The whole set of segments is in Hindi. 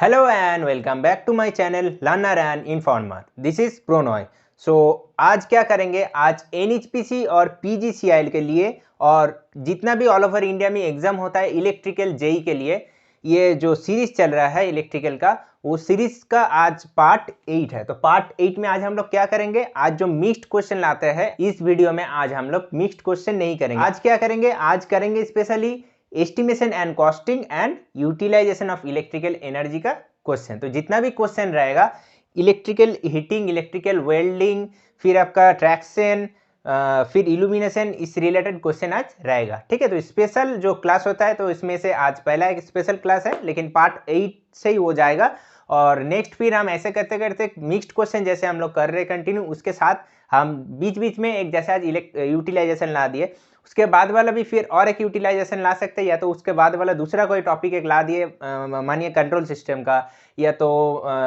Hello and welcome back to my channel Learner and Informer. This is Pronoy. So आज क्या करेंगे, आज NHPC और PGCIL के लिए और जितना भी ऑल ओवर इंडिया में एग्जाम होता है इलेक्ट्रिकल जेई के लिए, ये जो सीरीज चल रहा है इलेक्ट्रिकल का, वो सीरीज का आज पार्ट 8 है। तो पार्ट 8 में आज हम लोग क्या करेंगे, आज जो मिक्स्ड क्वेश्चन लाते हैं इस वीडियो में आज हम लोग मिक्स्ड क्वेश्चन नहीं करेंगे। आज क्या करेंगे, आज करेंगे specially estimation and costing and utilisation of electrical energy का क्वेश्चन। तो जितना भी क्वेश्चन रहेगा इलेक्ट्रिकल हीटिंग, इलेक्ट्रिकल वेल्डिंग, फिर आपका ट्रैक्शन, फिर इल्यूमिनेशन, इस रिलेटेड क्वेश्चन आज रहेगा। ठीक है, तो स्पेशल जो क्लास होता है तो इसमें से आज पहला एक स्पेशल क्लास है, लेकिन पार्ट 8 से ही हो जाएगा। और नेक्स्ट फिर हम ऐसे करते करते मिक्स्ड क्वेश्चन जैसे हम लोग कर रहे कंटिन्यू, उसके साथ हम बीच बीच में एक जैसे आज यूटिलाइजेशन ला दिए, उसके बाद वाला भी फिर और एक यूटिलाइजेशन ला सकते हैं, या तो उसके बाद वाला दूसरा कोई टॉपिक एक ला दिए, मानिए कंट्रोल सिस्टम का, या तो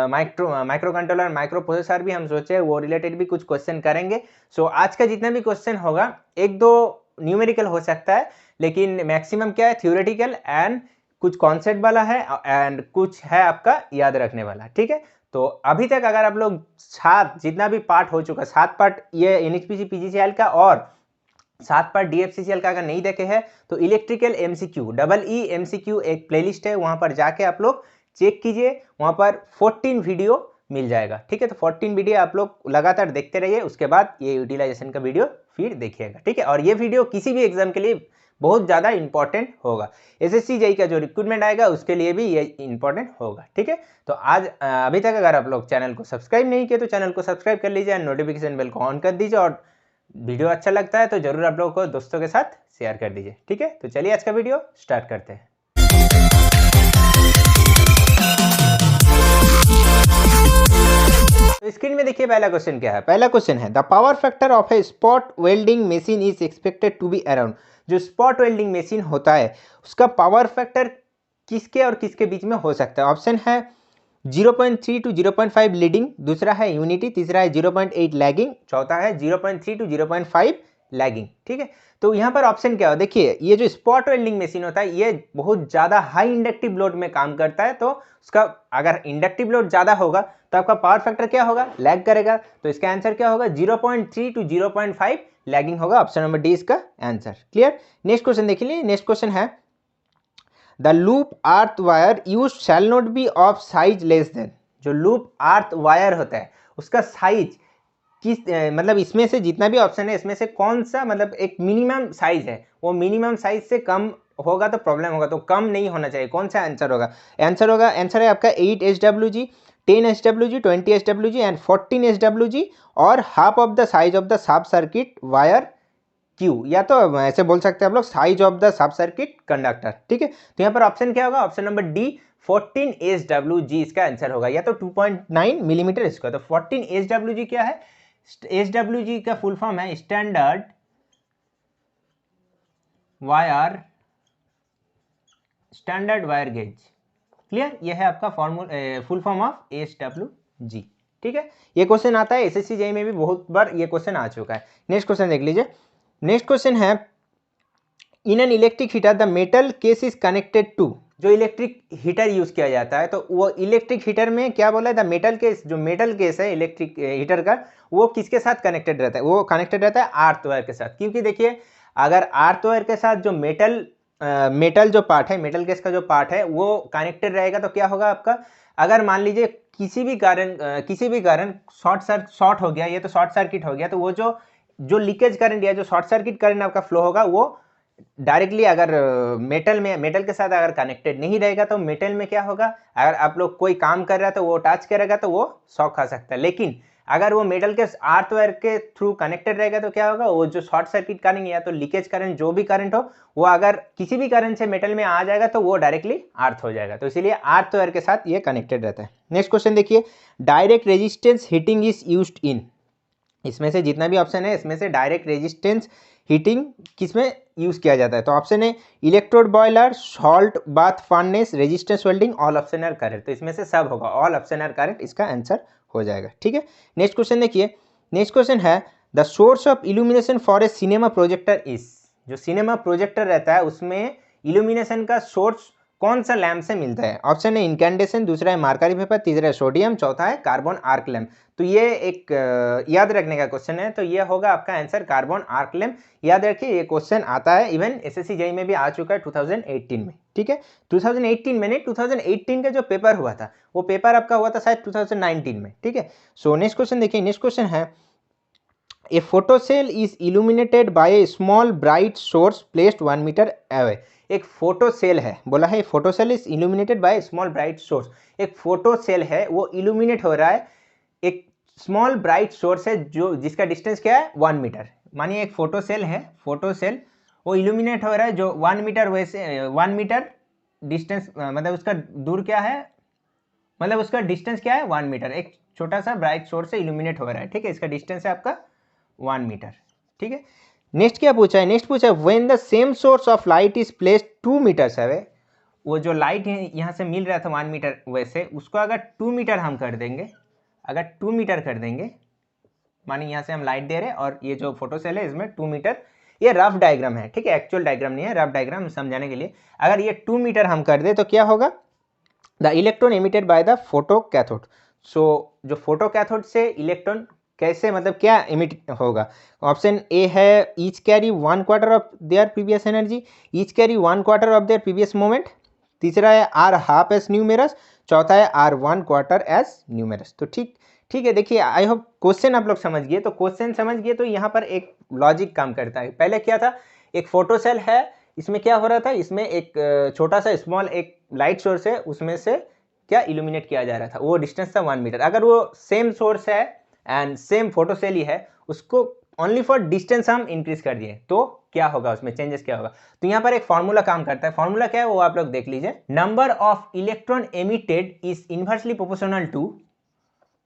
माइक्रो कंट्रोलर, माइक्रो प्रोसेसर भी हम सोचे वो रिलेटेड भी कुछ क्वेश्चन करेंगे। सो आज का जितना भी क्वेश्चन होगा एक दो न्यूमेरिकल हो सकता है, लेकिन मैक्सिमम क्या है थ्योरेटिकल एंड कुछ कॉन्सेप्ट वाला है एंड कुछ है आपका याद रखने वाला। ठीक है, तो अभी तक अगर आप लोग 7 जितना भी पार्ट हो चुका, 7 पार्ट ये एनएचपीसी पीजीसीएल का और 7 पार्ट डीएफसीसीएल का अगर नहीं देखे हैं तो इलेक्ट्रिकल एमसीक्यू EE एमसीक्यू एक प्लेलिस्ट है, वहां पर जाके आप लोग चेक कीजिए, वहां पर 14 वीडियो मिल जाएगा। ठीक है, तो 14 वीडियो आप लोग लगातार देखते रहिए, उसके बाद ये यूटिलाइजेशन का वीडियो फिर देखिएगा। ठीक है, और ये वीडियो किसी भी एग्जाम के लिए बहुत ज़्यादा इंपॉर्टेंट होगा। एसएससी जेई का जो रिक्रूटमेंट आएगा उसके लिए भी ये इंपॉर्टेंट होगा। ठीक है, तो आज अभी तक अगर आप लोग चैनल को सब्सक्राइब नहीं किए तो चैनल को सब्सक्राइब कर लीजिए, नोटिफिकेशन बेल को ऑन कर दीजिए, और वीडियो अच्छा लगता है तो जरूर आप लोगों को दोस्तों के साथ शेयर कर दीजिए। ठीक है, तो चलिए आज का वीडियो स्टार्ट करते हैं। तो स्क्रीन में देखिए पहला क्वेश्चन क्या है। पहला क्वेश्चन है the power factor of a spot welding machine is expected to be around. जो स्पॉट वेल्डिंग मशीन होता है उसका पावर फैक्टर किसके और किसके बीच में हो सकता है। ऑप्शन है 0.3 to 0.5 लीडिंग, दूसरा है यूनिटी, तीसरा है 0.8 लैगिंग, चौथा है 0.3 to 0.5 लैगिंग। ठीक है, तो यहाँ पर ऑप्शन क्या हो, देखिए ये जो स्पॉट वेल्डिंग मशीन होता है ये बहुत ज़्यादा हाई इंडक्टिव लोड में काम करता है, तो उसका अगर इंडक्टिव लोड ज़्यादा होगा तो आपका पावर फैक्टर क्या होगा, लैग करेगा। तो इसका आंसर क्या होगा, 0.3 to 0.5 लैगिंग होगा। ऑप्शन नंबर डी इसका आंसर। क्लियर। नेक्स्ट क्वेश्चन देखिए, नेक्स्ट क्वेश्चन है the loop earth wire use shall not be of size less than. जो लूप अर्थ वायर होता है उसका साइज किस मतलब इसमें से जितना भी ऑप्शन है इसमें से कौन सा मतलब एक मिनिमम साइज है, वो मिनिमम साइज से कम होगा तो प्रॉब्लम होगा, तो कम नहीं होना चाहिए। कौन सा आंसर होगा, आंसर है आपका 8 SWG, 10 SWG, 20 SWG and 14 SWG और half of the size of the sub circuit wire Q, या तो ऐसे बोल सकते हैं आप लोग size of the sub circuit conductor. ठीक है, तो यहाँ पर ऑप्शन क्या होगा, ऑप्शन नंबर डी 14 SWG इसका आंसर होगा, या तो 2.9 मिलीमीटर इसका। तो 14 SWG क्या है, SWG का फुल फॉर्म है स्टैंडर्ड वायर गेज। क्लियर, यह है आपका फुल फॉर्म ऑफ SWG। ठीक है, ये क्वेश्चन आता है एसएससी जेईई में भी बहुत बार ये क्वेश्चन आ चुका है। नेक्स्ट क्वेश्चन देख लीजिए। नेक्स्ट क्वेश्चन है in an electric heater the metal case is connected to. जो इलेक्ट्रिक हीटर यूज किया जाता है तो वो इलेक्ट्रिक हीटर में क्या बोला है, द मेटल केस, जो मेटल केस है इलेक्ट्रिक हीटर का वो किसके साथ कनेक्टेड रहता है, वो कनेक्टेड रहता है अर्थ वायर के साथ। क्योंकि देखिए अगर अर्थ वायर के साथ जो मेटल जो पार्ट है, मेटल केस का जो पार्ट है वो कनेक्टेड रहेगा तो क्या होगा आपका, अगर मान लीजिए किसी भी कारण शॉर्ट हो गया, ये तो शॉर्ट सर्किट हो गया, तो वो जो लीकेज करंट या जो शॉर्ट सर्किट करंट आपका फ्लो होगा वो डायरेक्टली अगर मेटल के साथ अगर कनेक्टेड नहीं रहेगा तो मेटल में क्या होगा, अगर आप लोग कोई काम कर रहा है तो वो टच करेगा तो वो शॉक खा सकता है। लेकिन अगर वो मेटल के अर्थ वायर के थ्रू कनेक्टेड रहेगा तो क्या होगा, वो जो शॉर्ट सर्किट करंट या तो लीकेज करंट जो भी करंट हो वो अगर किसी भी करंट से मेटल में आ जाएगा तो वो डायरेक्टली अर्थ हो जाएगा, तो इसीलिए अर्थ वायर के साथ ये कनेक्टेड रहता है। नेक्स्ट क्वेश्चन देखिए direct resistance heating is used in. इसमें से जितना भी ऑप्शन है इसमें से डायरेक्ट रेजिस्टेंस हीटिंग किसमें यूज किया जाता है। तो ऑप्शन है electrode boiler, salt bath furnace, resistance welding, all option are correct. तो इसमें से सब होगा, ऑल ऑप्शन आर करेक्ट इसका आंसर हो जाएगा। ठीक है, नेक्स्ट क्वेश्चन देखिए। नेक्स्ट क्वेश्चन है the source of illumination for A cinema projector is. जो सिनेमा प्रोजेक्टर रहता है उसमें इल्यूमिनेशन का सोर्स कौन सा लैम्प से मिलता है? ऑप्शन है इनकैंडेशन, दूसरा है मार्करी पेपर, तीसरा है सोडियम, चौथा है कार्बन आर्क लैम्प। तो ये एक याद रखने का क्वेश्चन है, तो ये होगा आपका आंसर कार्बन आर्क लैम्प। याद रखिए ये क्वेश्चन आता है, इवन एसएससी जेईई में भी आ चुका है 2018 में, ठीक है। 2018 में नहीं, 2018 का जो पेपर हुआ था वो पेपर आपका हुआ था शायद 2019 में, ठीक है। सो नेक्स्ट क्वेश्चन देखिए, नेक्स्ट क्वेश्चन है a photo cell is illuminated by a small bright source placed 1 metre away. एक फोटो सेल है, बोला है photo cell is illuminated by small bright source. एक फोटो सेल है वो इल्यूमिनेट हो रहा है एक स्मॉल ब्राइट सोर्स है जो जिसका डिस्टेंस क्या है 1 मीटर। मानिए एक फोटो सेल है, फोटो सेल वो इल्यूमिनेट हो रहा है जो 1 मीटर, वैसे 1 मीटर डिस्टेंस, मतलब उसका दूर क्या है, मतलब उसका डिस्टेंस क्या है 1 मीटर। एक छोटा सा ब्राइट सोर्स से इल्यूमिनेट हो रहा है, ठीक है। इसका डिस्टेंस है आपका 1 मीटर, ठीक है। नेक्स्ट क्या पूछा है, नेक्स्ट पूछा है when the same source of light is placed 2 metres away. वो जो लाइट है यहाँ से मिल रहा था 1 मीटर, वैसे उसको अगर 2 मीटर हम कर देंगे, अगर 2 मीटर कर देंगे, मानिए यहाँ से हम लाइट दे रहे हैं और ये जो फोटो सेल है इसमें 2 मीटर, ये रफ डायग्राम है, ठीक है, एक्चुअल डायग्राम नहीं है, रफ डायग्राम समझाने के लिए। अगर ये 2 मीटर हम कर दे तो क्या होगा, the electron emitted by the photo cathode. So जो फोटो कैथोड से इलेक्ट्रॉन कैसे, मतलब क्या इमिट होगा। ऑप्शन ए है each carry 1/4 of their previous energy, each carry 1/4 of their previous moment, तीसरा है आर हाफ एस न्यूमेरस, चौथा है आर 1/4 एस न्यूमेरस। तो ठीक है, देखिए आई होप क्वेश्चन आप लोग समझ गए। तो क्वेश्चन समझ गए तो यहाँ पर एक लॉजिक काम करता है। पहले क्या था, एक फोटो सेल है, इसमें क्या हो रहा था, इसमें एक छोटा सा स्मॉल एक लाइट सोर्स है, उसमें से क्या इल्यूमिनेट किया जा रहा था, वो डिस्टेंस था 1 मीटर। अगर वो सेम सोर्स है एंड सेम फोटो सेल ही है, उसको ओनली फॉर डिस्टेंस हम इंक्रीज कर दिए तो क्या होगा, उसमें चेंजेस क्या होगा। तो यहाँ पर एक फॉर्मूला काम करता है, फॉर्मूला क्या है वो आप लोग देख लीजिए। Number of electron emitted is inversely proportional to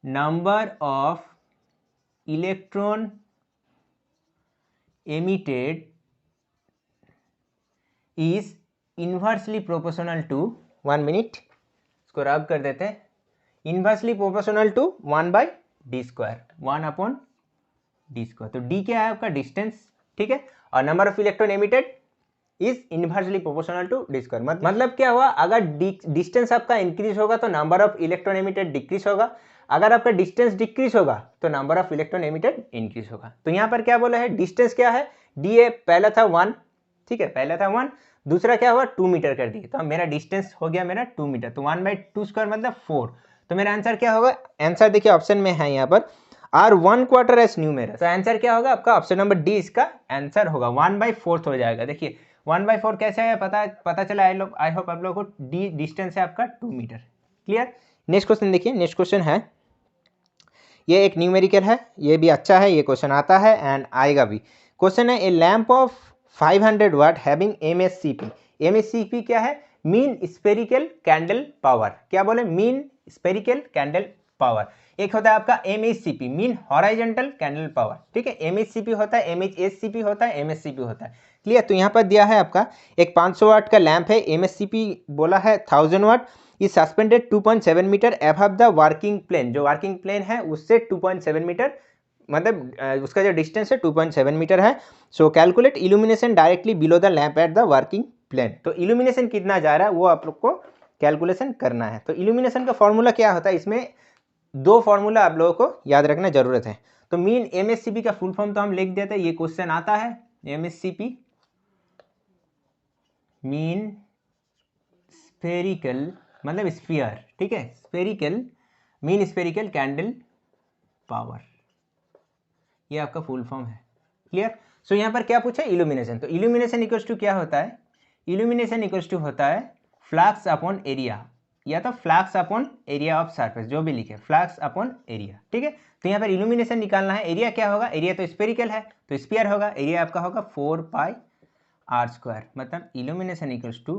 number of electron emitted is inversely proportional to, 1 minute इसको रब कर देते हैं, inversely proportional to 1/d², 1/d²। तो d क्या है आपका डिस्टेंस, ठीक है, और number of electron emitted is inversely proportional to d²। मतलब क्या हुआ, अगर डिस्टेंस आपका इंक्रीज होगा तो number of electron emitted decrease होगा, अगर आपका डिस्टेंस डिक्रीज होगा तो number of electron emitted increase होगा। तो यहाँ पर क्या बोला है, डिस्टेंस क्या है, डी ए पहला था 1, ठीक है, पहला था 1, दूसरा क्या हुआ 2 मीटर कर दिए, तो मेरा डिस्टेंस हो गया मेरा 2 मीटर, तो 1/2² मतलब 4। तो मेरा आंसर क्या होगा, आंसर देखिए ऑप्शन में है यहाँ पर आर 1/4 एस न्यूमेरस। तो आंसर क्या होगा आपका, ऑप्शन नंबर डी इसका आंसर होगा, 1/4 हो जाएगा। देखिए 1/4 कैसे आया, पता चला आई होप आप लोगों को। डी डिस्टेंस है आपका 2 मीटर, क्लियर। नेक्स्ट क्वेश्चन देखिए, नेक्स्ट क्वेश्चन है, ये एक न्यूमेरिकल है, ये भी अच्छा है, ये क्वेश्चन आता है एंड आएगा भी। क्वेश्चन है a lamp of 500 watt having MSCP। MSCP क्या है, मीन स्पेरिकल कैंडल पावर। क्या बोले, मीन स्पेरिकल कैंडल पावर। एक होता है आपका MHCP, mean horizontal candle power, ठीक है। MHCP होता है, MHSCP होता है, MSCP होता है, क्लियर। तो यहाँ पर दिया है आपका एक 500 वाट का लैंप है, MSCP बोला है 1000 watt, is suspended 2.7 metre above the working plane. जो वर्किंग प्लेन है उससे 2.7 मीटर, मतलब उसका जो डिस्टेंस है 2.7 मीटर है। So calculate illumination directly below the lamp at the working plane. तो इल्यूमिनेशन कितना जा रहा है वो आप लोग को कैलकुलेशन करना है। तो इल्यूमिनेशन का फॉर्मूला क्या होता है, इसमें 2 फॉर्मूला आप लोगों को याद रखना जरूरत है। तो मीन MSCP का फुल फॉर्म तो हम लिख देते हैं, ये क्वेश्चन आता है, MSCP मीन स्फेरिकल, मतलब स्फीयर, ठीक है, spherical, mean spherical candle power, ये आपका फुल फॉर्म है, क्लियर। सो यहाँ पर क्या पूछा, इल्यूमिनेशन। तो इल्यूमिनेशन इक्वल्स टू क्या होता है, इल्यूमिनेशन इक्वल्स टू होता है फ्लक्स अपॉन एरिया, या तो flux upon area of surface, जो भी लिखे फ्लक्स अपॉन एरिया, ठीक है। तो यहाँ पर इल्यूमिनेशन निकालना है, एरिया क्या होगा, एरिया तो स्फेरिकल है तो स्फीयर होगा, एरिया आपका होगा 4πr², मतलब illumination equals to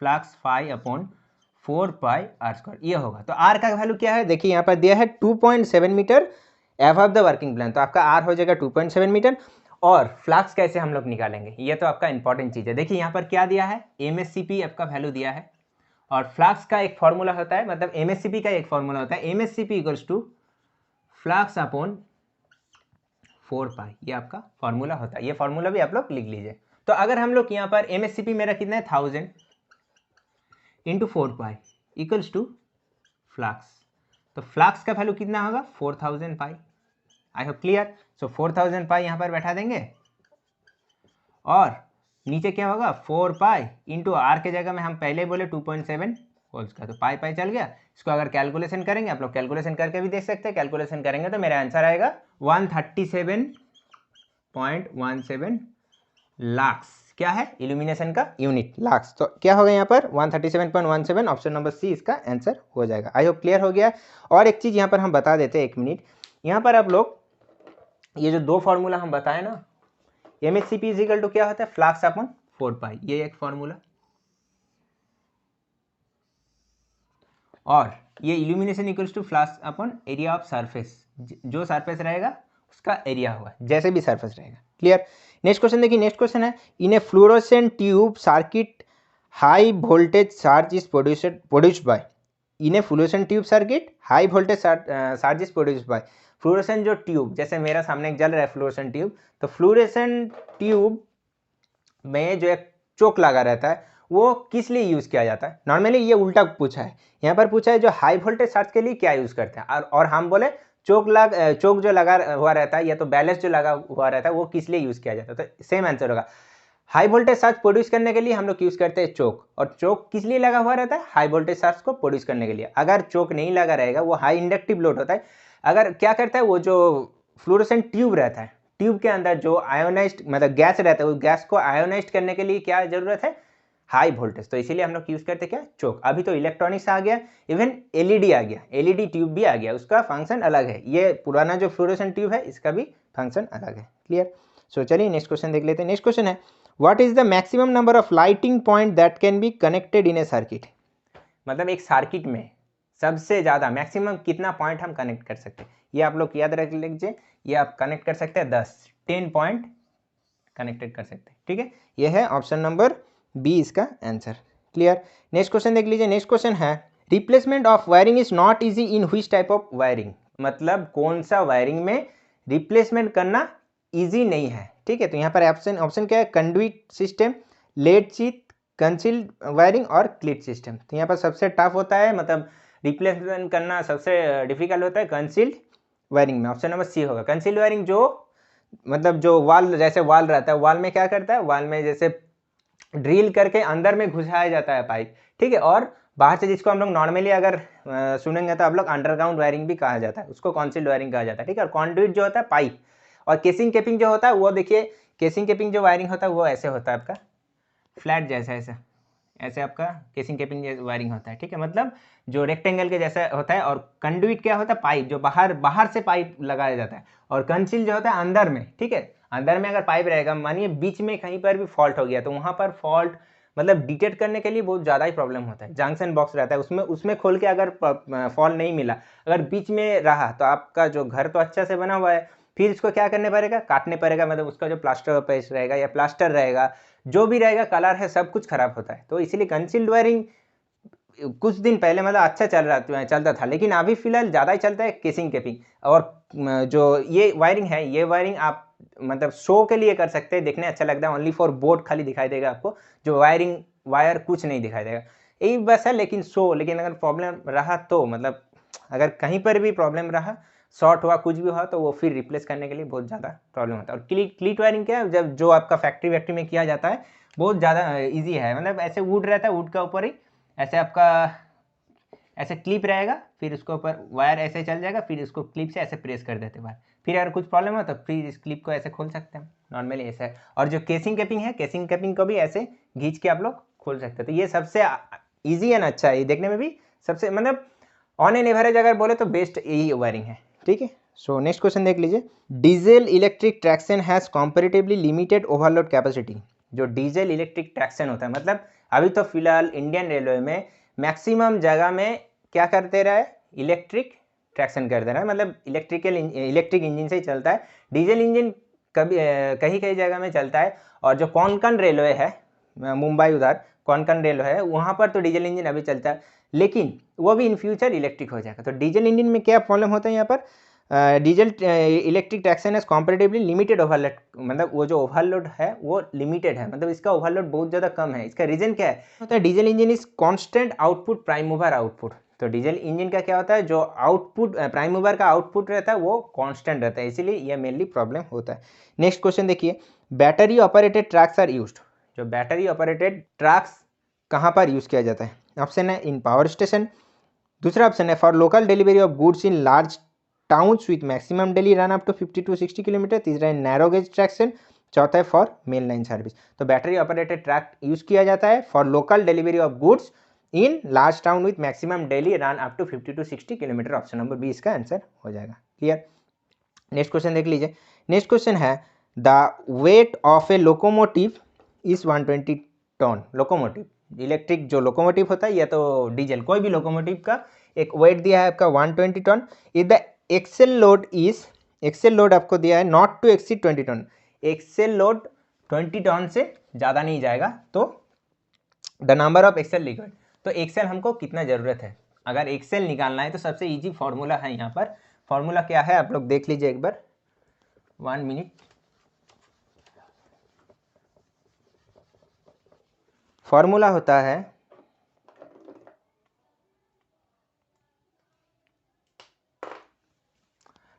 flux phi upon 4πr², ये होगा। तो आर का वैल्यू क्या है, देखिए यहाँ पर दिया है 2.7 metre above the working plane, तो आपका आर हो जाएगा 2.7 मीटर। और फ्लक्स कैसे हम लोग निकालेंगे, ये तो आपका इंपॉर्टेंट चीज़ है। देखिए यहाँ पर क्या दिया है, MSCP आपका वैल्यू दिया है, और फ्लक्स का एक फॉर्मूला होता है, मतलब MSCP का एक फॉर्मूला होता है, MSCP equals to flux upon 4π, ये आपका फॉर्मूला होता है। ये फॉर्मूला भी आप लोग लिख लीजिए। तो अगर हम लोग यहाँ पर MSCP मेरा कितना है 1000, into 4 pi equals to flux. तो फ्लक्स का वैल्यू कितना होगा 4000 पाई। I hope clear. सो 4000 पाई यहाँ पर बैठा देंगे और नीचे क्या होगा 4 पाई इंटू आर के जगह में हम पहले बोले 2.7 होल्स का, तो पाई पाई चल गया। इसको अगर कैलकुलेशन करेंगे, आप लोग कैलकुलेशन करके भी देख सकते हैं, कैलकुलेशन करेंगे तो मेरा आंसर आएगा 137.17 लाख्स। क्या है इल्यूमिनेशन का यूनिट लाख्स। तो क्या होगा यहाँ पर 137.17, ऑप्शन नंबर सी इसका आंसर हो जाएगा। आई होप क्लियर हो गया। और एक चीज़ यहाँ पर हम बता देते हैं, 1 मिनट। यहाँ पर आप लोग ये जो 2 फार्मूला हम बताए ना, MHCP इजिकल टू क्या होता है फ्लक्स अपॉन 4 पाई, ये एक फार्मूला, और ये illumination equals to flux upon area of surface, जो सरफेस रहेगा उसका एरिया होगा, जैसे भी सरफेस रहेगा। क्लियर। नेक्स्ट क्वेश्चन देखिए, नेक्स्ट क्वेश्चन है in a fluorescent tube circuit high voltage charge is produced by. In a fluorescent tube circuit high voltage charge is produced by. Fluorescent जो ट्यूब, जैसे मेरा सामने एक जल रहा है फ्लोरोसेंट ट्यूब, तो फ्लोरोसेंट ट्यूब में जो एक चोक लगा रहता है वो किस लिए यूज़ किया जाता है। नॉर्मली ये उल्टा पूछा है, यहाँ पर पूछा है जो हाई वोल्टेज चार्ज के लिए क्या यूज़ करते हैं, और हम बोले चोक जो लगा हुआ रहता है या तो बैलेंस जो लगा हुआ रहता है वो किस लिए यूज़ किया जाता है। तो सेम आंसर होगा, हाई वोल्टेज चार्ज प्रोड्यूस करने के लिए हम लोग यूज़ करते हैं चोक, और चोक किस लिए लगा हुआ रहता है हाई वोल्टेज चार्ज को प्रोड्यूस करने के लिए। अगर चोक नहीं लगा रहेगा, वो हाई इंडक्टिव लोड होता है, अगर क्या करता है वो जो फ्लोरोसेंट ट्यूब रहता है, ट्यूब के अंदर जो आयोनाइज्ड मतलब गैस रहता है, उस गैस को आयोनाइज्ड करने के लिए क्या जरूरत है हाई वोल्टेज, तो इसीलिए हम लोग यूज करते क्या चोक। अभी तो इलेक्ट्रॉनिक्स आ गया, इवन एलईडी आ गया, एलईडी ट्यूब भी आ गया, उसका फंक्शन अलग है। ये पुराना जो फ्लोरोसेंट ट्यूब है इसका भी फंक्शन अलग है। क्लियर। सो चलिए नेक्स्ट क्वेश्चन देख लेते हैं। नेक्स्ट क्वेश्चन है what is the maximum number of lighting point that can be connected in A circuit. मतलब एक सर्किट में सबसे ज़्यादा मैक्सिमम कितना पॉइंट हम कनेक्ट कर सकते हैं, ये आप लोग याद रख लीजिए। ये आप कनेक्ट कर सकते हैं 10 पॉइंट कनेक्टेड कर सकते हैं। ठीक है, ये है ऑप्शन नंबर बी इसका आंसर। क्लियर। नेक्स्ट क्वेश्चन देख लीजिए। नेक्स्ट क्वेश्चन है replacement of wiring is not easy in which type of wiring. मतलब कौन सा वायरिंग में रिप्लेसमेंट करना इजी नहीं है। ठीक है, तो यहाँ पर ऑप्शन क्या है conduit system, lead sheet, concealed wiring और क्लिट सिस्टम। तो यहाँ पर सबसे टफ होता है, मतलब रिप्लेसमेंट करना सबसे डिफिकल्ट होता है कंसील्ड वायरिंग में। ऑप्शन नंबर सी होगा। कंसील्ड वायरिंग जो मतलब जो वाल, जैसे वाल रहता है, वाल में क्या करता है, वाल में जैसे ड्रिल करके अंदर में घुसाया जाता है पाइप। ठीक है, और बाहर से जिसको हम लोग नॉर्मली अगर सुनेंगे तो आप लोग अंडरग्राउंड वायरिंग भी कहा जाता है, उसको कंसील्ड वायरिंग कहा जाता है। ठीक है, और कॉन्ड्यूट जो होता है पाइप, और केसिंग केपिंग जो होता है वो देखिए, केसिंग केपिंग जो वायरिंग होता है वो ऐसे होता है आपका फ्लैट जैसा, ऐसे आपका केसिंग केपिंग वायरिंग होता है। ठीक है, मतलब जो रेक्टेंगल के जैसा होता है। और कंडुइट क्या होता है पाइप, जो बाहर से पाइप लगाया जाता है। और कंसील जो होता है अंदर में। ठीक है, अंदर में अगर पाइप रहेगा, मानिए बीच में कहीं पर भी फॉल्ट हो गया, तो वहाँ पर फॉल्ट मतलब डिटेक्ट करने के लिए बहुत ज़्यादा ही प्रॉब्लम होता है। जंक्शन बॉक्स रहता है, उसमें खोल के अगर फॉल्ट नहीं मिला, अगर बीच में रहा, तो आपका जो घर तो अच्छा से बना हुआ है, फिर इसको क्या करने पड़ेगा, काटने पड़ेगा। मतलब उसका जो प्लास्टर पेस्ट रहेगा या प्लास्टर रहेगा, जो भी रहेगा, कलर है, सब कुछ खराब होता है। तो इसीलिए कंसील्ड वायरिंग कुछ दिन पहले मतलब अच्छा चलता था, लेकिन अभी फिलहाल ज़्यादा ही चलता है केसिंग केपिंग। और जो ये वायरिंग है, ये वायरिंग आप मतलब शो के लिए कर सकते हैं, देखने अच्छा लगता है, ओनली फॉर बोर्ड खाली दिखाई देगा आपको, जो वायर कुछ नहीं दिखाई देगा, यही बस है। लेकिन लेकिन अगर प्रॉब्लम रहा तो मतलब अगर कहीं पर भी प्रॉब्लम रहा, शॉर्ट हुआ, कुछ भी हुआ, तो वो फिर रिप्लेस करने के लिए बहुत ज़्यादा प्रॉब्लम होता है। और क्लीट वायरिंग क्या है, जब जो आपका फैक्ट्री में किया जाता है, बहुत ज़्यादा ईजी है। मतलब ऐसे वुड रहता है, वुड का ऊपर ही ऐसे आपका ऐसे क्लिप रहेगा, फिर उसके ऊपर वायर ऐसे चल जाएगा, फिर इसको क्लिप से ऐसे प्रेस कर देते वायर, फिर अगर कुछ प्रॉब्लम हो तो फिर इस क्लिप को ऐसे खोल सकते हैं, नॉर्मली ऐसा है। और जो केसिंग कैपिंग है, केसिंग कैपिंग को भी ऐसे खींच के आप लोग खोल सकते हैं। तो ये सबसे ईजी एंड अच्छा है, ये देखने में भी सबसे मतलब ऑन एन एवरेज अगर बोले तो बेस्ट यही वायरिंग है। ठीक है, सो नेक्स्ट क्वेश्चन देख लीजिए। Diesel electric traction has comparatively limited overload capacity. जो डीजल इलेक्ट्रिक ट्रैक्शन होता है, मतलब अभी तो फिलहाल इंडियन रेलवे में मैक्सिमम जगह में क्या करते रहे, इलेक्ट्रिक ट्रैक्शन करते रहे, मतलब इलेक्ट्रिक इंजन से ही चलता है। डीजल इंजन कभी कहीं कहीं जगह में चलता है। और जो कोंकण रेलवे है, मुंबई उधर कोंकण रेलवे है, वहाँ पर तो डीजल इंजन अभी चलता है, लेकिन वो भी इन फ्यूचर इलेक्ट्रिक हो जाएगा। तो डीजल इंजन में क्या प्रॉब्लम होता है, यहाँ पर diesel electric traction has comparatively limited overload, मतलब वो जो ओवरलोड है वो लिमिटेड है, मतलब इसका ओवरलोड बहुत ज़्यादा कम है। इसका रीज़न क्या है होता है, diesel engine is constant output prime mover output. तो डीजल इंजन का क्या होता है, जो आउटपुट प्राइम मूवर का आउटपुट रहता है वो कांस्टेंट रहता है, इसीलिए यह मेनली प्रॉब्लम होता है। नेक्स्ट क्वेश्चन देखिए, battery operated trucks are used. जो बैटरी ऑपरेटेड ट्रक्स कहाँ पर यूज़ किया जाता है? ऑप्शन है इन पावर स्टेशन, दूसरा ऑप्शन है for local delivery of goods in large towns with maximum daily run up to 50 to 60 kilometre, तीसरा है नैरो गेज ट्रैक्शन, चौथा है फॉर मेन लाइन सर्विस। तो बैटरी ऑपरेटेड ट्रक यूज किया जाता है for local delivery of goods in large town with maximum daily run up to 50 to 60 kilometre. Option number B इसका आंसर हो जाएगा। क्लियर? नेक्स्ट क्वेश्चन देख लीजिए। नेक्स्ट क्वेश्चन है the weight of a locomotive is 120 ton. Locomotive electric जो लोकोमोटिव होता है या तो डीजल, कोई भी लोकोमोटिव का एक वेट दिया है आपका 120 ton. If the axle load आपको दिया है not to exceed 20 ton, axle load 20 ton से ज़्यादा नहीं जाएगा, तो the number of axle required. तो एक्सेल हमको कितना ज़रूरत है, अगर एक्सेल निकालना है तो सबसे इजी फॉर्मूला है यहाँ पर। फॉर्मूला क्या है आप लोग देख लीजिए एक बार, 1 मिनट। फॉर्मूला होता है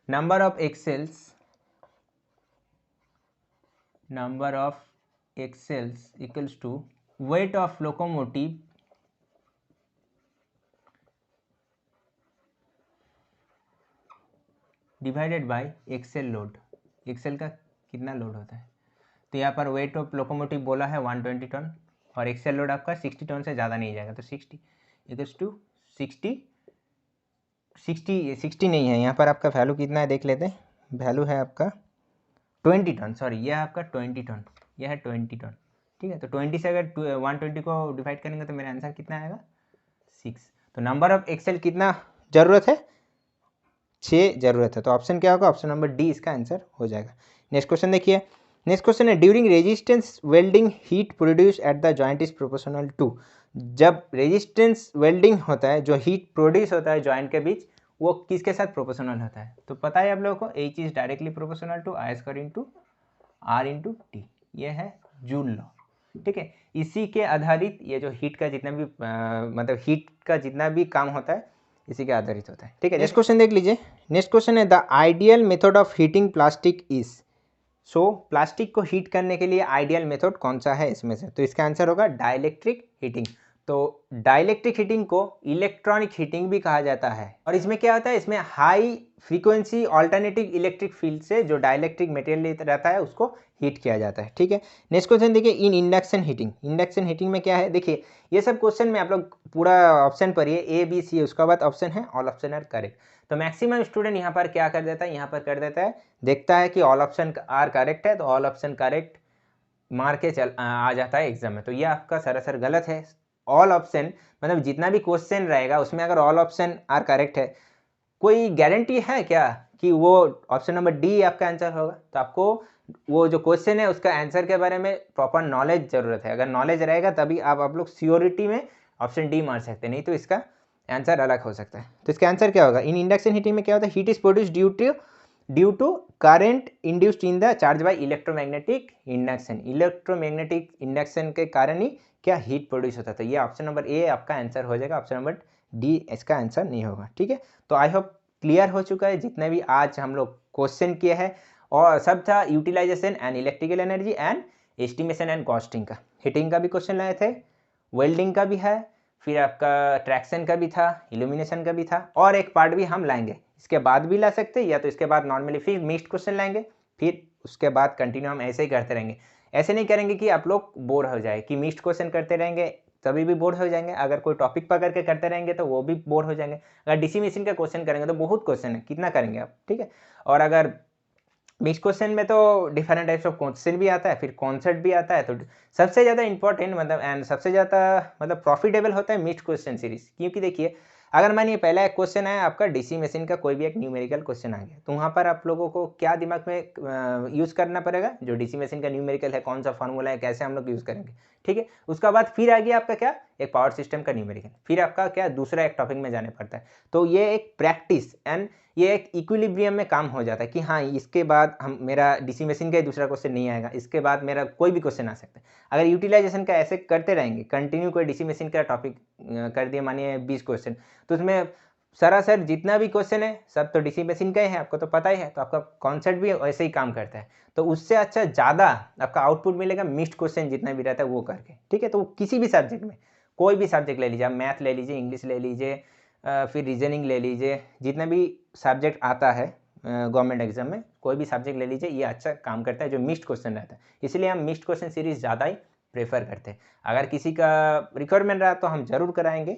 number of axles equals to weight of locomotive divided by axle load. Axle का कितना लोड होता है, तो यहाँ पर वेट ऑफ लोकोमोटिव बोला है 120 टन और एक्सेल लोड आपका 60 टन से ज़्यादा नहीं जाएगा, तो 60 इक्वल्स टू 60 नहीं है यहाँ पर, आपका वैल्यू कितना है देख लेते हैं। वैल्यू है आपका 20 टन, सॉरी यह है आपका 20 टन, यह है 20 टन। ठीक है, तो 20 से अगर 120 को डिवाइड करेंगे तो मेरा आंसर कितना आएगा 6। तो नंबर ऑफ एक्सेल कितना ज़रूरत है, 6 ज़रूरत है। तो ऑप्शन क्या होगा, ऑप्शन नंबर डी इसका आंसर हो जाएगा। नेक्स्ट क्वेश्चन देखिए। नेक्स्ट क्वेश्चन है during resistance welding heat produce at the joint is proportional to. जब रेजिस्टेंस वेल्डिंग होता है, जो हीट प्रोड्यूस होता है जॉइंट के बीच, वो किसके साथ प्रोपोर्शनल होता है? तो पता है आप लोगों को H is directly proportional to I square into R into T, ये है जूल लॉ। ठीक है, इसी के आधारित ये जो हीट का जितना भी मतलब हीट का जितना भी काम होता है इसी के आधारित होता है। ठीक है, नेक्स्ट क्वेश्चन देख लीजिए। नेक्स्ट क्वेश्चन है the ideal method of heating plastic is. So plastic को हीट करने के लिए आइडियल मेथड कौन सा है इसमें से? तो इसका आंसर होगा डाइलेक्ट्रिक हीटिंग। तो डाइलेक्ट्रिक हीटिंग को इलेक्ट्रॉनिक हीटिंग भी कहा जाता है, और इसमें क्या होता है, इसमें high frequency alternative electric field से जो डाइलेक्ट्रिक मटेरियल रहता है उसको हीट किया जाता है। ठीक है, नेक्स्ट क्वेश्चन देखिए इन इंडक्शन हीटिंग। इंडक्शन हीटिंग में क्या है, देखिए ये सब क्वेश्चन में आप लोग पूरा ऑप्शन पढ़िए A B C, उसका बाद ऑप्शन है ऑल ऑप्शन आर करेक्ट। तो मैक्सिमम स्टूडेंट यहाँ पर क्या कर देता है, यहाँ पर कर देता है, देखता है कि ऑल ऑप्शन आर करेक्ट है तो ऑल ऑप्शन करेक्ट मार के आ जाता है एग्जाम में। तो ये आपका सरासर गलत है। ऑल ऑप्शन मतलब जितना भी क्वेश्चन रहेगा उसमें अगर ऑल ऑप्शन आर करेक्ट है, कोई गारंटी है क्या कि वो ऑप्शन नंबर डी आपका आंसर होगा? तो आपको वो जो क्वेश्चन है उसका आंसर के बारे में प्रॉपर नॉलेज ज़रूरत है। अगर नॉलेज रहेगा तभी आप लोग श्योरिटी में ऑप्शन डी मार सकते हैं, नहीं तो इसका आंसर अलग हो सकता है। तो इसका आंसर क्या होगा, इन इंडक्शन हीटिंग में क्या होता है, heat is produce due to current induced in the charge by electromagnetic induction. Electromagnetic induction के कारण ही क्या हीट प्रोड्यूस होता है। तो ये ऑप्शन नंबर ए आपका आंसर हो जाएगा, ऑप्शन नंबर डी इसका आंसर नहीं होगा। ठीक है, तो आई होप क्लियर हो चुका है जितने भी आज हम लोग क्वेश्चन किए हैं, और सब था utilization and electrical energy and estimation and costing का। हीटिंग का भी क्वेश्चन लाए थे, वेल्डिंग का भी है, फिर आपका ट्रैक्शन का भी था, इल्यूमिनेशन का भी था, और एक पार्ट भी हम लाएंगे, इसके बाद भी ला सकते हैं या तो इसके बाद नॉर्मली फिर मिक्स्ड क्वेश्चन लाएंगे, फिर उसके बाद कंटिन्यू हम ऐसे ही करते रहेंगे। ऐसे नहीं करेंगे कि आप लोग बोर हो जाए, कि मिक्स्ड क्वेश्चन करते रहेंगे तभी भी बोर हो जाएंगे, अगर कोई टॉपिक पकड़ के करते रहेंगे तो वो भी बोर हो जाएंगे। अगर डीसी मशीन का क्वेश्चन करेंगे तो बहुत क्वेश्चन है, कितना करेंगे आप? ठीक है, और अगर मिक्स क्वेश्चन में तो डिफरेंट टाइप्स ऑफ क्वेश्चन भी आता है, फिर कॉन्सेप्ट भी आता है। तो सबसे ज़्यादा इंपॉर्टेंट मतलब एंड सबसे ज़्यादा मतलब प्रॉफिटेबल होता है मिक्स्ड क्वेश्चन सीरीज, क्योंकि देखिए अगर मानिए पहला एक क्वेश्चन है आपका डीसी मशीन का, कोई भी एक न्यूमेरिकल क्वेश्चन आ गया, तो वहाँ पर आप लोगों को क्या दिमाग में यूज़ करना पड़ेगा, जो डीसी मशीन का न्यूमेरिकल है, कौन सा फॉर्मूला है, कैसे हम लोग यूज़ करेंगे। ठीक है। उसका बाद फिर आ गया आपका क्या, एक पावर सिस्टम का न्यूमेरिकल, फिर आपका क्या दूसरा एक टॉपिक में जाने पड़ता है। तो ये एक प्रैक्टिस एंड ये एक इक्विलिब्रियम में काम हो जाता है कि हाँ इसके बाद हम मेरा डीसी मशीन का ही दूसरा क्वेश्चन नहीं आएगा, इसके बाद मेरा कोई भी क्वेश्चन आ सकता है। अगर यूटिलाइजेशन का ऐसे करते रहेंगे कंटिन्यू, कोई डीसी मशीन का टॉपिक कर दिए मानिए 20 क्वेश्चन, तो उसमें सरासर जितना भी क्वेश्चन है सब तो डीसी मशीन का ही है, आपको तो पता ही है, तो आपका कॉन्सेप्ट भी वैसे ही काम करता है। तो उससे अच्छा ज़्यादा आपका आउटपुट मिलेगा मिक्स्ड क्वेश्चन जितना भी रहता है वो करके, ठीक है। तो किसी भी सब्जेक्ट में, कोई भी सब्जेक्ट ले लीजिए, आप मैथ ले लीजिए, इंग्लिश ले लीजिए, फिर रीजनिंग ले लीजिए, जितना भी सब्जेक्ट आता है गवर्नमेंट एग्जाम में, कोई भी सब्जेक्ट ले लीजिए, ये अच्छा काम करता है जो मिक्स्ड क्वेश्चन रहता है। इसलिए हम मिक्स्ड क्वेश्चन सीरीज ज़्यादा ही प्रेफर करते हैं। अगर किसी का रिक्वायरमेंट रहा तो हम ज़रूर कराएंगे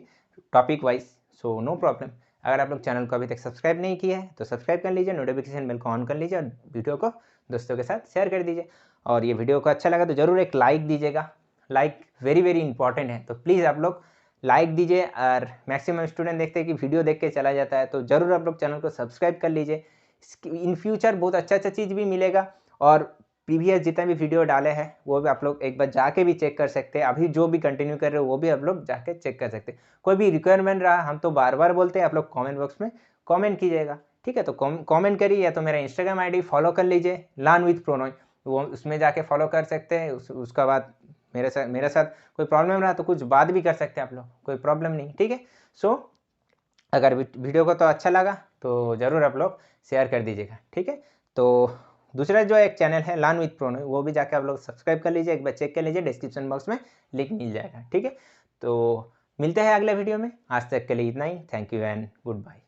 topic wise, so no problem. अगर आप लोग चैनल को अभी तक सब्सक्राइब नहीं किया है तो सब्सक्राइब कर लीजिए, नोटिफिकेशन बेल को ऑन कर लीजिए और वीडियो को दोस्तों के साथ शेयर कर दीजिए। और ये वीडियो को अच्छा लगा तो ज़रूर एक लाइक दीजिएगा, लाइक वेरी वेरी इंपॉर्टेंट है, तो प्लीज़ आप लोग लाइक दीजिए। और मैक्सिमम स्टूडेंट देखते हैं कि वीडियो देख के चला जाता है, तो ज़रूर आप लोग चैनल को सब्सक्राइब कर लीजिए। इन फ्यूचर बहुत अच्छा चीज़ भी मिलेगा, और प्रीवियस जितना भी वीडियो डाले हैं वो भी आप लोग एक बार जाके भी चेक कर सकते हैं। अभी जो भी कंटिन्यू कर रहे हो वो भी आप लोग जाके चेक कर सकते हैं। कोई भी रिक्वायरमेंट रहा, हम तो बार बार बोलते हैं, आप लोग कमेंट बॉक्स में कमेंट कीजिएगा, ठीक है। तो कमेंट करिए, या तो मेरा इंस्टाग्राम आईडी फॉलो कर लीजिए लर्न विद प्रोनॉय, वो उसमें जाके फॉलो कर सकते हैं। उसका बाद मेरे साथ कोई प्रॉब्लम रहा तो कुछ बात भी कर सकते हैं आप लोग, कोई प्रॉब्लम नहीं, ठीक है। सो अगर वीडियो को तो अच्छा लगा तो ज़रूर आप लोग शेयर कर दीजिएगा, ठीक है। तो दूसरा जो एक चैनल है लर्न विद प्रोनॉय, वो भी जाके आप लोग सब्सक्राइब कर लीजिए, एक बार चेक कर लीजिए, डिस्क्रिप्शन बॉक्स में लिंक मिल जाएगा, ठीक है। तो मिलते हैं अगले वीडियो में, आज तक के लिए इतना ही। Thank you and good bye.